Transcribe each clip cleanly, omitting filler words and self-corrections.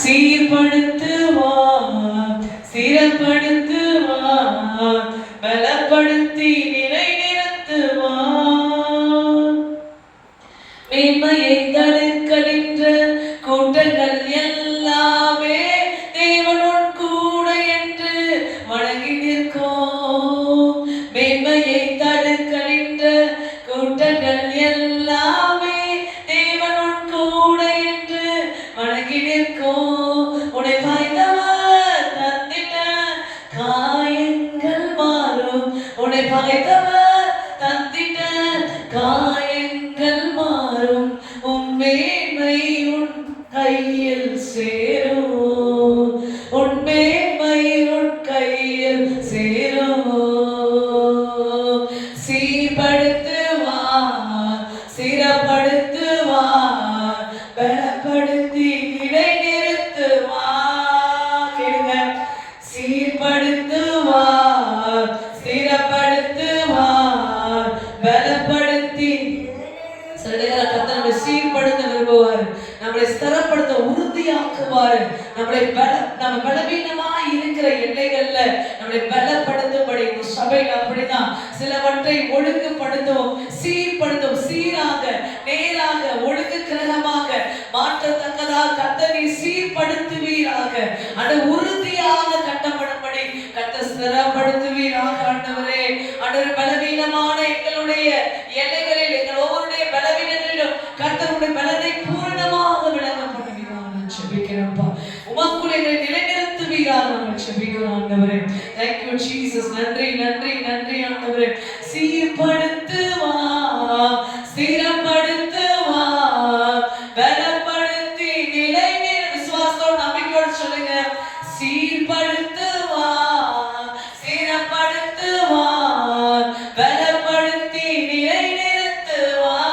சீர்படுத்துவார், ஸ்திரப்படுத்துவார், பலப்படுத்தி நிலைநிறுத்துவார். மேன்மையை தடுக்கின்ற கூட்டங்கள் எல்லாமே தேவனுடன் கூட என்று வணங்கி நிற்கும். மேன்மையை தடுக்கின்ற கூட்டங்கள் எல்லாமே தேவனுடன் கூட என்று வணங்கி நிற்கும். உன்னை பாய்ந்தவர் தந்திட்ட காயங்கள் மாறும். உன்னை பாய்ந்தவர் தந்திட்ட காயங்கள் மாறும். உன்மேன்மை உன் கையில் சேரும். உன்மேன்மை உன் கையில் சேரும். சீர்படுத்துவார், ஸ்திரப்படுத்துவார், பலப்படுத்தி நிலைநிறுத்துவார். கேளுங்க. சீர்படுத்துவார், ஸ்திரப்படுத்துவார், பலப்படுத்தி. சில நேரம் கர்த்தர் நம்மை சீர்படுத்த விரும்புவார், நம்மளை ஸ்திரப்படுத்த உறுதியாக்குவார். நம்ம பலவீனமாய் இருக்கிற எல்லைகள்ல நம்மளை பலப்படுத்தும்படி இந்த சபையில் அப்படிதான் சிலவற்றை ஒழுங்குபடுத்துவோம், சீர்படுத்தும். சீராக, நேராக, ஒழுங்கு கிரகமாக மாற்றத்தக்கதாக கர்த்தரை சீர்படுத்துவீராக. அது உறுதியாக கட்டப்படும்படி கர்த்தர் ஸ்திரப்படுத்துவீராக. ஆண்டவரே, ஆண்டவரே, பலவீனமான எங்களுடைய எல்லைகளில், எங்கள் ஒவ்வொருடைய பலவீனங்களிலும் கர்த்தருடைய பலனை பூரணமாக விளங்க பண்ணுவீராக. நான் ஜெபிக்கிறேன்ப்பா, உமக்குள் எங்களை நிலைநிறுத்துவீராக. நான் ஜெபிக்கிறோம் ஆண்டவரே. Thank you Jesus. நன்றி, நன்றி, நன்றி ஆண்டவரே. சீர்படுத்துவார், ஸ்திரப்படுத்துவார், பலப்படுத்தி நிலைநிறுத்து. விசுவாசத்தோடு நம்பிக்கையோடு சொல்லுங்க. சீர்படுத்துவார், ஸ்திரப்படுத்துவார், பலப்படுத்தி நிலைநிறுத்துவார்.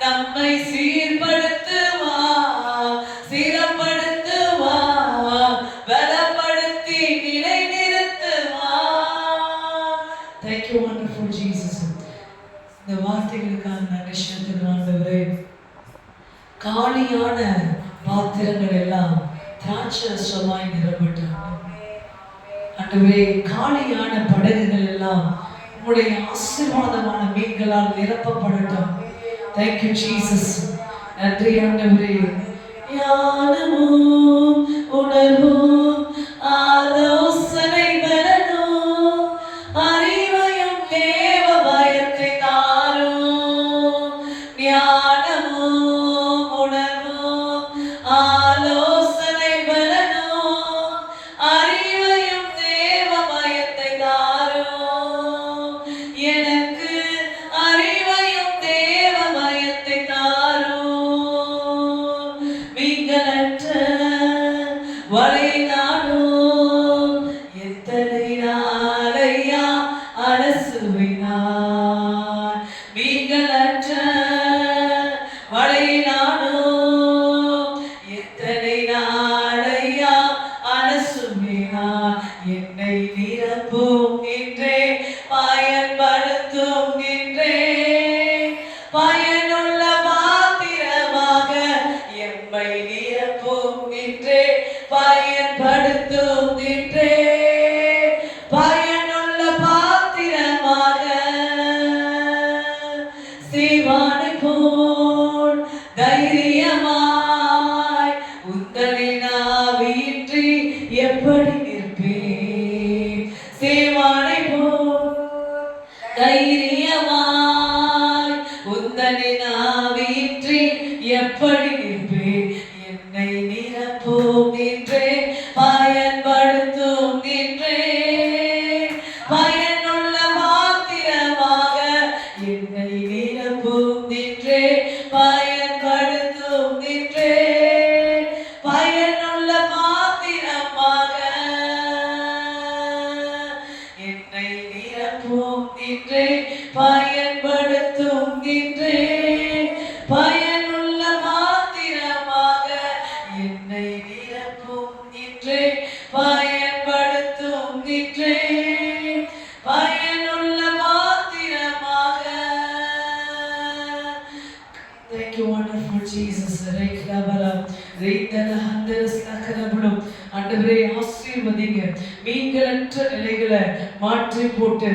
நம்மை சீர்படுத்துவார், ஸ்திரப்படுத்துவார், பலப்படுத்தி நிலைநிறுத்துவார். Thank you wonderful Jesus. இந்த வார்த்தைகளுக்காக நன்றி செலுத்துகிறேன் ஆண்டவரே. காலியான பாத்திரங்கள் எல்லாம் திராட்சரசமாய் நிரப்பட்டும் ஆண்டவரே. காலியான படகுகள் எல்லாம் உம்முடைய ஆசீர்வாதமான மீன்களால் நிரப்பப்படட்டும். Thank you Jesus. நன்றி ஆண்டவரே. ஞானமும் உணர்வும் ஆலோசனை வரணும், அறிவையும் தேவ பயத்தை தாரும். ஞானமும் உணர்வும் ஆலோசனை வரணும், அறிவையும் தேவ பயத்தை தாரும். எனக்கு அறிவையும் தேவ பயத்தை தாரும். மீன்களற்ற வலை நாடும் எத்தனை நாளையா அலசுவினார். மீன்களற்ற வலை நாடும் எத்தனை நாளையா அலசுவினார். என்னை நிரப்புகின்றே, பயன்படுத்துகின்றே, பயனுள்ள பாத்திரமாக எம்மை நிரப்புகின்றே, பயன்படுத்துகின்றே, பயனுள்ள பாத்திரமாக. சீவானை போல் தைரியமாய் உந்தனின் ஆவியின்றி எப்படி நிற்பேன். சேவானை போல் தைரியமாய் உந்தனின் ஆவியின்றி எப்படி நிற்பேன். என்னை நிரப்பும் ஆண்டவரே ஆசீர்வதிங்க. மீன்களற்ற நிலைகளை மாற்றி போட்டு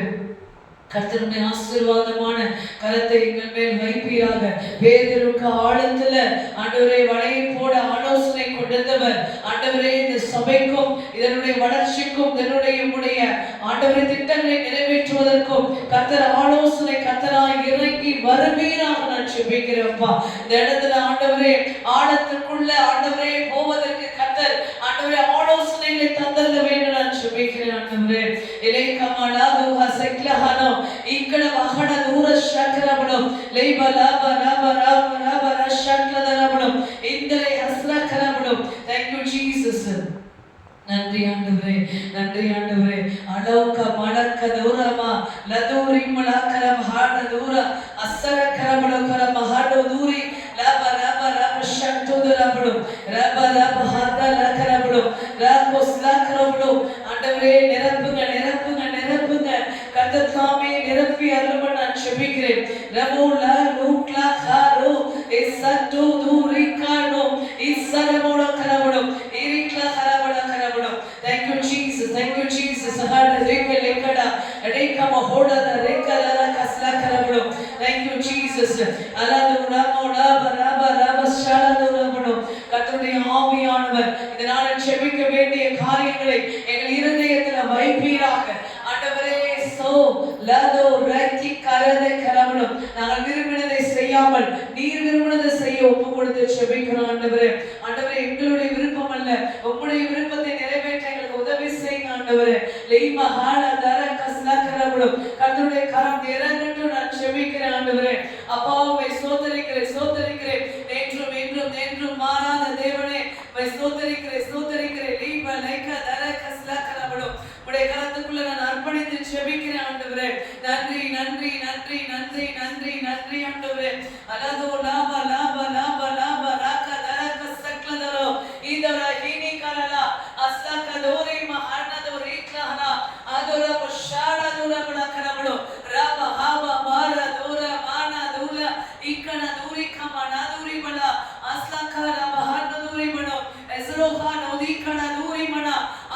கர்த்தருடைய ஆசீர்வாதமான கரத்தை எங்கள் மேல் வைப்பீராக. பேதுருக்கு ஆழத்துல ஆண்டவரே வலையை போட ஆலோசனை கொடுத்தவர் ஆண்டவரே இந்த சபைக்கும் இதனுடைய வளர்ச்சிக்கும் இதனுடைய ஆண்டவரே திட்டங்களை நிறைவேற்றுவதற்கும் கர்த்தர் ஆலோசனை கர்த்தராய் இறங்கி வருவீராக நான் ஜெபிக்கிறேன்ப்பா. இந்த இடத்துல ஆண்டவரே ஆழத்துக்குள்ள ஆண்டவரே போவதற்கு கர்த்தர் ஆண்டவரே ஆலோசனைகளை தந்தல்ல வேண்டும் நான் ஜெபிக்கிறேன். ஆண்டவரே இலைக்கமலா துஹா சக்லஹனோ ఇక్కడ వహడ దూర శక్రబడం లేబలా బరా బరా బరా బరా శక్లదరబడం ఇందరే హస్రకరబడం. Thank you Jesus. நன்றி ஆண்டவரே, நன்றி ஆண்டவரே. அலௌக மலக்க தூரமா லதூரி மலக்கரம் ஹாட தூர அசர கரபடகர மஹாட தூரி லப ரப ரப ஷக்துதரபடும் ரப ரப ஹாத லக்கரபடும் ராகோஸ் லக்கரபடும். ஆண்டவரே நிரப்புங்க நிரப்புங்க நிரப்புங்க. கர்த்தர் தாமே நிரப்பி அருள நான் ஜெபிக்கிறேன். ரபோலா லூக்லா ஹாரோ இசட்டு தூரிகானோ இசரமோட கரபடும் இரிக்லா கரபட கரபடும். Thank you Jesus, thank you Jesus. ஹாட ரேக லேகடா அடேகம ஹோடத ரேகலர கஸ்லா கரபடும். Thank you Jesus. அலாது ரமோடா பரப ரப ஷாலது ரபடும். கர்த்தருடைய ஆவியானவர் இந்த நாளில் ஜெபிக்க வேண்டிய காரியங்களை எங்கள் இருதயத்தில் வைப்பீராக. ஆண்டவரே சோ லதோ ரத்தி கரதே கரபடும். நாங்கள் விரும்பினதை செய்யாமல் நீர் விரும்பினதை செய்ய ஒப்பு கொடுத்து ஜெபிக்கிறோம். ஆண்டவரே ஆண்டவரே எங்களுடைய விருப்பம் அல்ல, உம்முடைய விருப்பத்தை நிறைவேற்ற எங்களுக்கு உதவி செய்யுங்க. ஆண்டவரே லைமா ஹால தர கஸ்லா கரபடும். கர்த்தருடைய கரம் இறங்கட்டும் நான் ஜெபிக்கிறேன். ஆண்டவரே அப்பாவை ஸ்தோத்திரிக்கிறேன் ஸ்தோத்திரிக்கிறேன். நேற்றும் இன்றும் என்றும் மாறாத தேவனே மை ஸ்தோத்திரிக்கிறேன் ஸ்தோத்திரிக்கிறேன். லைமா லைக தர கஸ்லா கரபடும். உடைய கரத்துக்குள்ள நான் அர்ப்பணித்து ஜெபிக்கிறேன். ஆண்டவரே நன்றி நன்றி நன்றி நன்றி நன்றி நன்றி. ஆண்டவரே அலதோ லாப லாப லாப லாப ராக தரக சக்லதரோ இதர ஹீனி கரலா அஸ்லக தோரி மஹனதோ ரீக்லஹனா அதர பஷாட துரபல கரபளோ ரப ஹாப மார தோர மான தூல இக்கன தூரி கமன தூரி பல அஸ்லக ரப ஹன தூரி பனோ எஸ்ரோஹா நோதி கன தூரி மன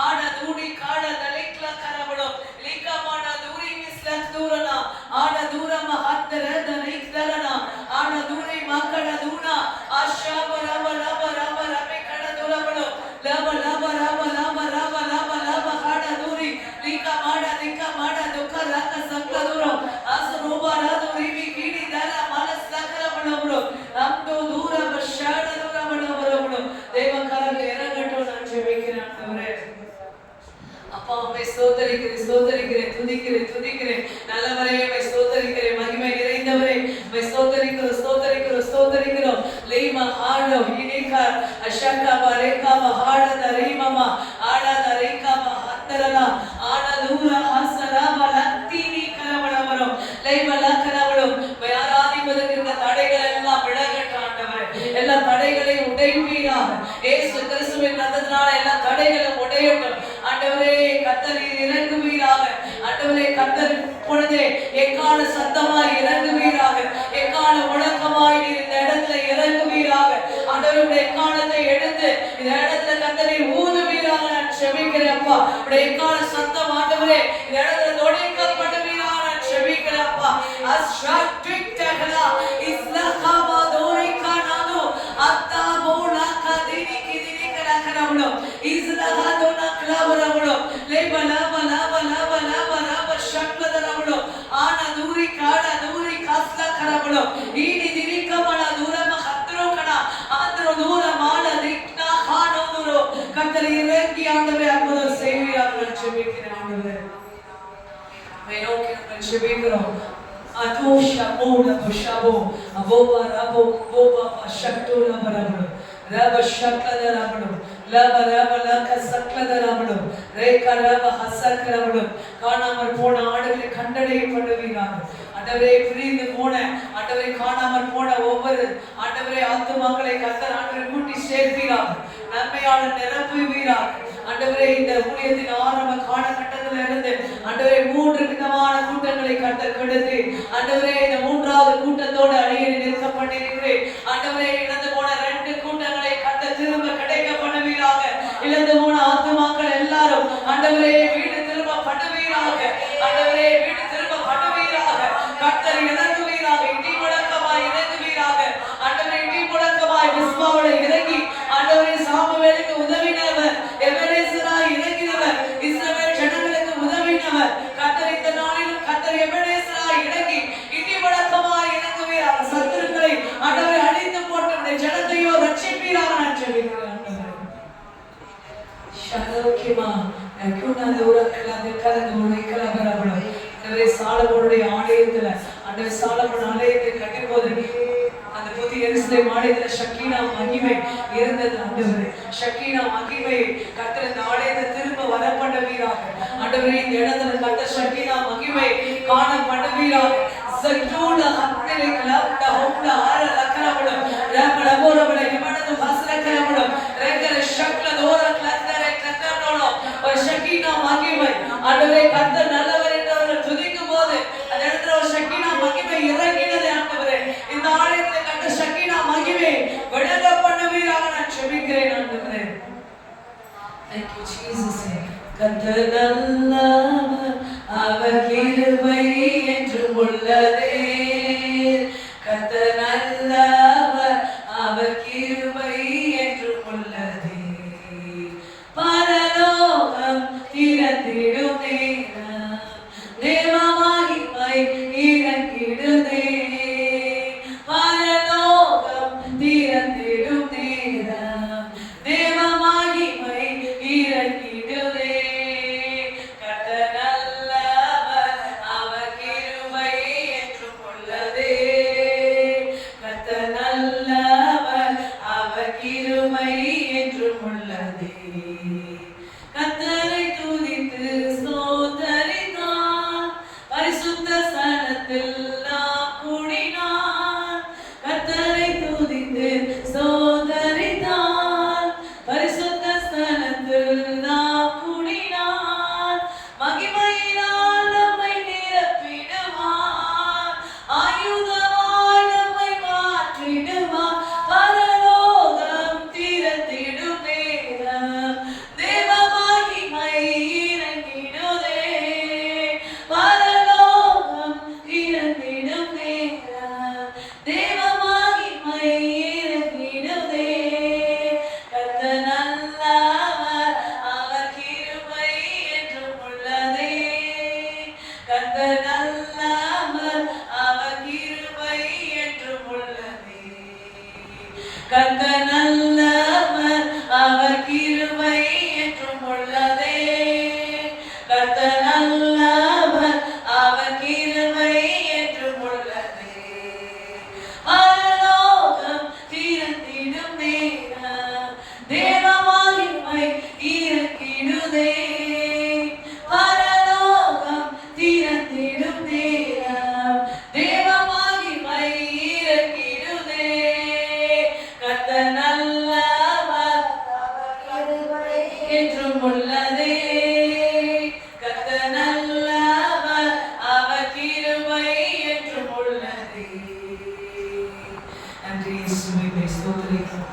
ஆட தூடி காட தலிக்ல கரபளோ லிகமன தூரி மிஸ்லக் தூரனா ஆட தூர மஹந்தர தலிக்லனா ஆட தூரி மக்கட தூனா ஆஷாப ரப ரப ரப ரப கட தூரபளோ லப லப ரப லப ரப லப லப காட தூரி லிகமன லிகமன துக்க ரக்க சக்ல தூரோ அஸ்ரோப ரதுரி விகிடி தர மலஸ் லக்கரபளோ அம்தோ தூர பஷாட தூரபளோ. தேவகாரங்க இறங்கட்டும் நான் ஜெபிக்கிறேன். ஆண்டவரே அப்பா உம்மை ஸ்தோத்திரிக்கிறேன் ஸ்தோத்திரிக்கிறேன் துதிக்கிறேன் துதிக்கிறேன். நல்லவரே உம்மை ஸ்தோத்திரிக்கிறேன். மகிமை நிறைந்தவரே உம்மை ஸ்தோத்திரிக்கிறோம் ஸ்தோத்திரிக்கிறோம் ஸ்தோத்திரிக்கிறோம். லைமா ஹாடோ இனிகா அஷக்கா பரேகா ஹாட தரீமமா ஆட தரேகா ஹந்தரலா ஆட தூர ஹசரா வலத்தினி கரவளவரும் லைமா லக்கரவளும். ஆராதிப்பதற்கு இந்த தடைகள் எல்லாம் விலகட்டும். ஆண்டவரே எல்லா தடைகளையும் உடைப்பீராக. இயேசு கிறிஸ்துவின் ரத்தத்தினால எல்லா தடைகளும் உடையட்டும். ஆண்டவரே கர்த்தர் இறங்குவீராக. ஆண்டவரே கர்த்தர் பொழுதே எக்கால சத்தமாய் இறங்குவீராக. எக்கால முழக்கமாய் நீர் இந்த இடத்துல இறங்குவீராக. ஆண்டவருடைய எக்காலத்தை எடுத்து இந்த இடத்துல கர்த்தரை ஊதுவீராக நான் ஜெபிக்கிறேன். அப்பா உடைய எக்கால சத்தம் ஆண்டவரே இந்த இடத்துல தொடைக்கப்படுவீராக நான் ஜெபிக்கிறேன். அப்பா அஸ்ஷாட்விக் தகலா இஸ்லஹாபா தோரிகானானோ அத்தா போலா கதினி கிதினி கரகரவளோ இஸ்லஹாதோனா கிளவரவளோ லேபலா பலா பலா பலா பலா பஷக்லதரவளோ ஆன தூரி காட தூரி கஸ்ல கரவளோ ஈனி திரிகமல தூரம ஹத்ரோ கனா ஆத்ரோ தூர மால திக்னா ஹானோ தூரோ. கர்த்தர் இறங்கி ஆண்டவரே அற்புதம் செய்வீராக நான் ஜெபிக்கிறேன். ஆண்டவரே மை நோக்கி நான் ஜெபிக்கிறோம். அதோஷா மோட புஷாபோ அபோபா ரபோ போபா பஷக்டோல பரபளோ ரப ஷக்லதரபளோ லப ரப லக சக்லதரபளோ ரேக ரப ஹசக்ரபளோ. காணாமற் போன ஆடுகளை கண்டடையப்படுவீராக. ஆண்டவரே பிரிந்து போன ஆண்டவரை காணாமற் போன ஒவ்வொரு ஆண்டவரே ஆத்துமாக்களை கர்த்தர் ஆண்டவரை கூட்டி சேர்ப்பீராக. நன்மையாளர் நிரப்புவீராக. ஆண்டவரே இந்த ஊழியத்தின் ஆரம்ப காலகட்டத்தில் இருந்து ஆண்டவரே 3 விதமான கூட்டங்களை கர்த்தர் கொடுத்து ஆண்டவரே இந்த 3வது கூட்டத்தோடு அடியேறி நிற்க பண்ணியிருக்கிறேன். ஆண்டவரே இழந்து போன 2 கூட்டங்களை கர்த்தர் திரும்ப இழந்து போன ஆத்துமாக்கள் எல்லாரும் ஆண்டவரே வீடு திரும்ப பண்ணுவீராக. ஆண்டவரே வீடு திரும்ப பண்ணுவீராக. கர்த்தர் இறங்குவீராக. இடி முழக்கமாய் இறங்குவீராக. ஆண்டவரே இடி முழக்கமாய் மிஸ்பாவோட இறங்கி ஆண்டவரே சாமுவேலுக்கு உதவினவர், எபெனேசராய் இறங்கினவர், இஸ்ரவேல் ஜனங்களுக்கு உதவினவர். கர்த்தர் இந்த நாளிலும் கர்த்தர் எபெனேசராய் இறங்கி இடி முழக்கமாய் இறங்குவீராக. சத்துருக்களை ஆண்டவரை அழித்து போட்டு ஜனத்தையோ ரட்சிப்பீராக. நான் ஜெபிக்கிறேன் சாலமோனுடைய ஆலயத்துல ஆண்டவர் சாலமோன் ஆலயத்தை கட்டும் போது அந்த புதிய எருசலேம் ஆலயத்துல ஷக்கீனா மகிமை இருந்தது. ஆண்டவரே ஷக்கீனா மகிமை கர்த்தர் இந்த ஆலயத்தை திரும்ப வர பண்ணுவீராக. ஆண்டவரே இந்த இடத்துல கர்த்தர் ஷக்கீனா மகிமை காண பண்ணுவீராக. சஜூல ஹத்திலே கலப்ட ஹோப்ல ஆர லக்கரபுலம் ரபரபோரபல இமனது ஹஸ்ரக்கரபுலம் ரெக்கர ஷக்ல தோர கிளத்தரை கத்தனோலோ ஒரு ஷக்கீனா மகிமை. ஆண்டவரே கர்த்தர் நல்லவர் என்று அவர்கள் துதிக்கும் போது அந்த இடத்துல ஒரு ஷக்கீனா மகிமை இறங்கினது. ஆண்டவரே இந்த ஆலயத்தில் கர்த்தர் ஷக்கீனா மகிமை விளங்க பண்ணுவீராக. நான் ஜெபிக்கிறேன் ஆண்டவரே. Thank you Jesus. கர்த்தர் நல்லவர், அவர் கிருபை என்றும் உள்ளதே. கர்த்தர் நல்லவர், அவர் கிருபை என்றும் உள்ளதே. பரலோகம் திறந்திடும் நேரம் தேவ மகிமை இறங்கிடுதே. பரலோகம் திறந்திடும் நேரம் தேவ மகிமை இறங்கிடுதே. கர்த்தர் நல்லவர், அவர் கிருபை என்றும் உள்ளதே. கர்த்தர் நல்லவர், அவர் கிருபை என்றும் உள்ளதே. கர்த்தரை துதித்து ஸ்தோத்தரித்தார், பரிசுத்த ஸ்தலத்தில் நாம் கூடினார். கர்த்தரை துதித்து ஸ்தோத்தரித்தார், பரிசுத்த ஸ்தலத்தில் நாம் கூடினார். மகிமையினால் நம்மை நிரப்பிடுவார், ஆயுதமாய் நம்மை மாற்றிடுவார். பரலோகம் திறந்திடும் நேரம் தேவ மகிமை இறங்கிடுதே. பரலோகம் திறந்திடும் நேரம் தேவ மகிமை இறங்கிடுதே. கர்த்தர் நல்லவர், அவர் கிருபை என்றும் உள்ளதே. கர்த்தர் நல்லவர், அவர் கிருபை என்றும் உள்ளதே. கர்த்தர் நல்லவர், அவர் கிருபை என்றும் உள்ளதே. கர்த்தர் நல்லவர், அவர் கிருபை என்றும் உள்ளதே. பரலோகம் திறந்திடும் நேரம் தேவ மகிமை இறங்கிடுதே. பரலோகம் திறந்திடும் நேரம் தேவ மகிமை இறங்கிடுதே. கர்த்தர் நல்லவர், அவர் கிருபை என்றும் உள்ளதே. கர்த்தர் நல்லவர், அவர் கிருபை என்றும் உள்ளதே. நன்றி இயேசுவே, ஸ்தோத்திரிக்கிறோம்.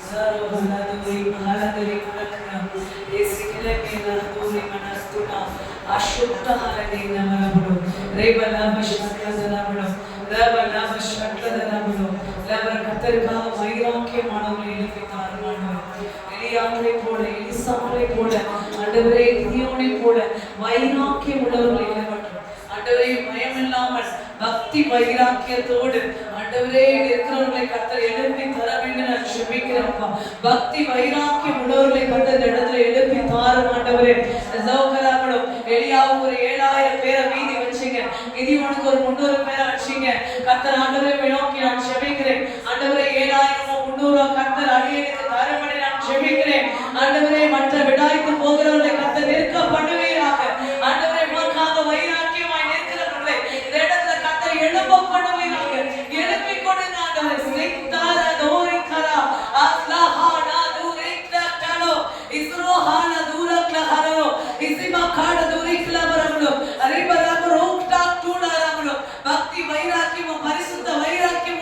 சர்வவல்லமை மகாநகரி மலக்கரம் இயேசுவிலே தூரி மனஸ்துனா அசுத்தஹரனே நமரபுடு ரேபலாப சக்ரதனபுடு ரேபலாப சக்ரதனபுடு ரேபர் கர்த்தருக்காக வைராக்கியமானவர்களை எழுப்பினார். எலியாவை போல, எலிசாவை போல, ஆண்டவரே கிதியோனை போல வைராக்கியம் உள்ளவர்களை எழுப்பட்டும். ஆண்டவரே பயமில்லாமல் பக்தி வைராக்கியத்தோடு ஆண்டவரே இருக்கிறவர்களை கர்த்தர் எழுப்பி தர வேண்டும். நான் ஜெபிக்கிறேன்ப்பா. பக்தி வைராக்கியம் உள்ளவர்களை கர்த்தர் இடத்துல எழுப்பி தாரும் ஆண்டவரே. சௌகராமலும் எலியாவுக்கு ஒரு 7000 பேரை மீதி வச்சீங்க, கிதியோனுக்கு ஒரு 300 பேரை வச்சீங்க. கர்த்தர் ஆண்டவரே நோக்கி நான் ஜெபிக்கிறேன். ஆண்டவரே 7300 கர்த்தர் அடியேனுக்கு தரும்படி நான் ஜெபிக்கிறேன். ஆண்டவரே மற்ற விடாய்த்து போகிறவர்களை கர்த்தர் நிற்க பண்ணுவீராக. ஆண்டவரே உமக்காக வைராக்கியமாய் நிற்கிறவர்களை இந்த இடத்துல கர்த்தர் எழுப்ப பண்ணுவீராக. எழுப்பி கொடுங்க ஆண்டவரே. சித்தார தோரிக்கரா அஸ்லஹானா தூரிக்லடலோ இஸ்ரோஹானா தூரக்லஹரோ இசிமா காட தூரிக்லபரமலோ அரிபரம ரோக்டா டூடாரமலோ. பக்தி வைராக்கியம், பரிசுத்த வைராக்கியம்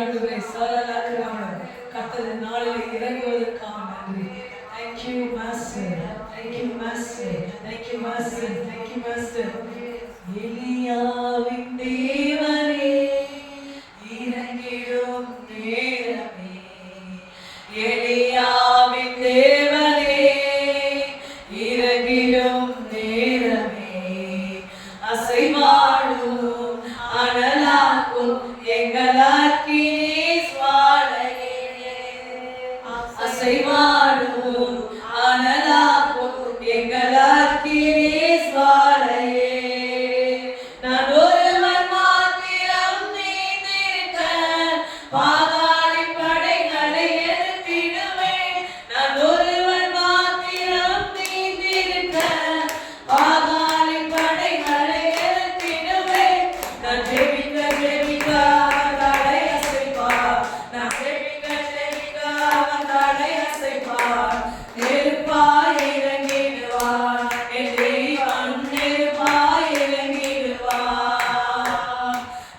ஆண்டவரே சரலாக்குறாங்க கர்த்தர் நாளில் இறங்குவதற்காக நன்றி. Thank you master, thank you master, thank you master, thank you master. எலியாவின் தேவனே இறங்கிடும் நேரமே, எலியாவின் தேவனே இறங்கிடும் நேரமே, அசைவாடும் அனலாக்கும் எங்களாக்கினே சுவாலையே, அசைவாடும் அனலாக்கும் எங்களாக்கினே சுவாலையே. நான் ஒருவன் மாத்திரம் நீந்திருக்க பாதாளின் படைகளை எதிர்த்திடுவேன். நான் ஒருவன் மாத்திரம் நீந்திருக்க பாதாளின் படைகளை எதிர்த்திடுவேன். நான் ஜெபிக்க ஜெபிக்க அவன் தலை அசைப்பார். நான் ஜெபிக்க ஜெபிக்க அவன் தலை அசைப்பார். நெருப்பாய் இறங்கிடுவார் என் தெய்வம், நெருப்பாய் இறங்கிடுவார்,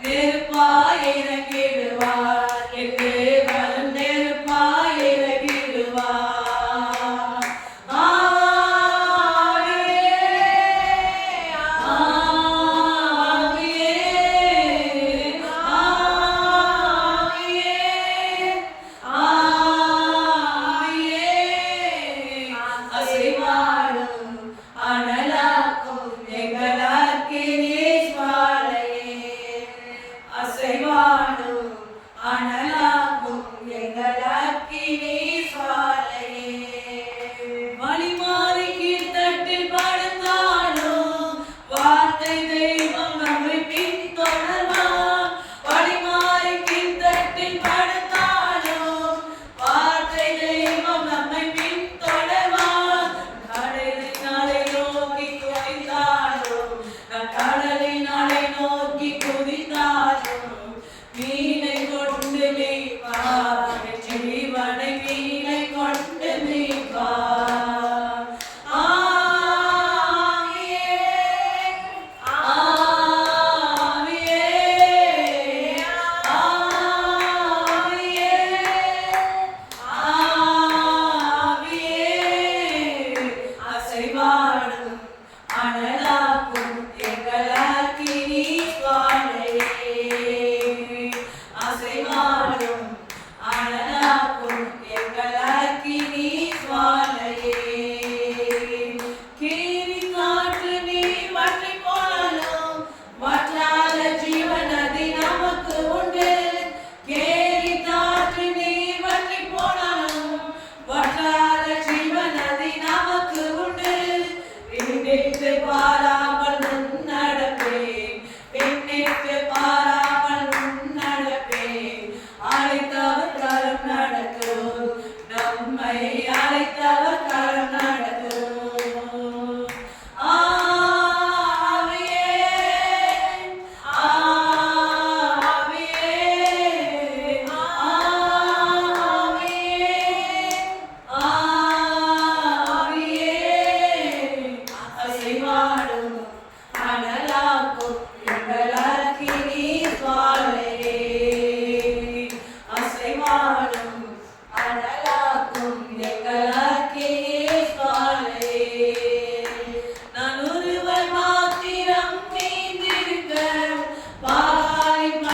நெருப்பாய் இறங்கிடுவார் என் தேவன், நெருப்பாய் இறங்கிடுவார். ஆவியே ஆவியே ஆவியே ஆவியே, அசைவாடும் அனலாக்கும் எங்களாக்கினே சுவாலையே, அசைவாடும் அனலாக்கும் எங்களாக்கினே சுவாலையே. வழிமாறி கீழ்த்தட்டில் படுத்தாலும் வார்த்தை தெய்வம் நம்மை பின்தொடர்வார். வழிமாறி கீழ்த்தட்டில் படுத்தாலும் வார்த்தை தெய்வம் நம்மை பின்தொடர்வார். கடலினாலே நோக்கி குதித்தாலும், நான் கடலினாலே நோக்கி குதித்தாலும் மீனை கொண்டு மீட்பார், என் ஜீவனை மீனை கொண்டு மீட்பார். ஆவியே ஆவியே ஆவியே ஆவியே, அசைவாடும் அனலாக்கும் எங்களாக்கினே சுவாலையே, அசைவாடும்